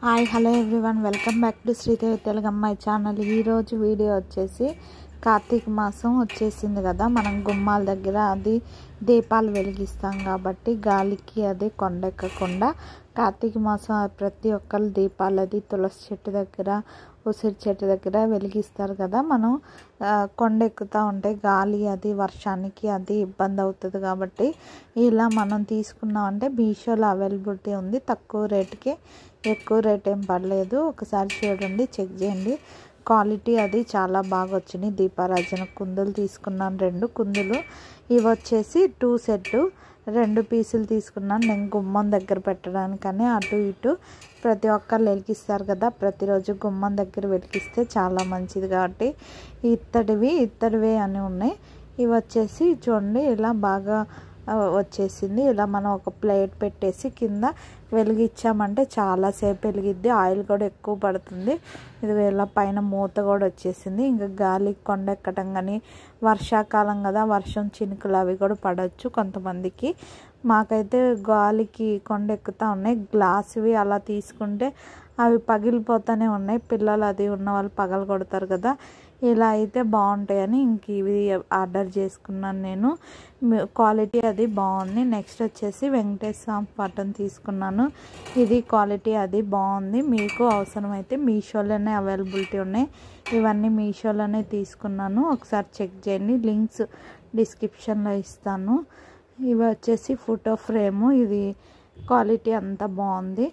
Hi hello everyone, welcome back to Sridevi Telugu అమ్మాయి channel. ఈరోజు video వచ్చేసి కార్తీక మాసం వచ్చేసింది కదా, మనం గుమ్మాల దగ్గర అది దీపాలు వెలిగిస్తాం కాబట్టి గాలికి అది కొండెక్కకుండా కార్తీక మాసం ప్రతి ఒక్కరు దీపాలు అది తులసి చెట్టు దగ్గర ఉసిరి చెట్టు దగ్గర వెలిగిస్తారు కదా. మనం కొండెక్కుతూ ఉంటే గాలి అది వర్షానికి అది ఇబ్బంది అవుతుంది కాబట్టి ఇలా మనం తీసుకున్నామంటే మీషోలో అవైలబిలిటీ ఉంది. తక్కువ రేటుకి, ఎక్కువ రేట్ ఏం పడలేదు. ఒకసారి చూడండి, చెక్ చేయండి. క్వాలిటీ అది చాలా బాగా వచ్చినాయి. దీపారాజన కుందులు తీసుకున్నాను, 2 కుందులు. ఇవి వచ్చేసి 2 సెట్, 2 పీసులు తీసుకున్నాను. నేను గుమ్మం దగ్గర పెట్టడానికని అటు ఇటు ప్రతి ఒక్కరు వెలిగిస్తారు కదా, ప్రతిరోజు గుమ్మం దగ్గర వెలిగిస్తే చాలా మంచిది కాబట్టి ఇత్తడివే అని ఉన్నాయి. ఇవి వచ్చేసి చూడండి ఇలా బాగా వచ్చేసింది. ఇలా మనం ఒక ప్లేట్ పెట్టేసి కింద వెలిగించామంటే చాలాసేపు వెలిగిద్ది. ఆయిల్ కూడా ఎక్కువ పడుతుంది. ఇది ఇలా పైన మూత కూడా వచ్చేసింది. ఇంకా గాలి కొండెక్కడం కానీ, వర్షాకాలం కదా, వర్షం చినుకులు అవి కూడా పడవచ్చు కొంతమందికి. మాకైతే గాలికి కొండెక్కుతూ ఉన్నాయి. గ్లాసువి అలా తీసుకుంటే అవి పగిలిపోతూనే ఉన్నాయి. పిల్లలు అది ఉన్న వాళ్ళు పగలు కొడతారు కదా, ఇలా అయితే బాగుంటాయని ఇంక ఇవి ఆర్డర్ చేసుకున్నాను నేను. క్వాలిటీ అది బాగుంది. నెక్స్ట్ వచ్చేసి వెంకటేశ్వర స్వామి పటం తీసుకున్నాను. ఇది క్వాలిటీ అది బాగుంది. మీకు అవసరమైతే మీషోలోనే అవైలబిలిటీ ఉన్నాయి. ఇవన్నీ మీషోలోనే తీసుకున్నాను. ఒకసారి చెక్ చేయండి, లింక్స్ డిస్క్రిప్షన్లో ఇస్తాను. ఇవి వచ్చేసి ఫోటో ఫ్రేము. ఇది క్వాలిటీ అంతా బాగుంది.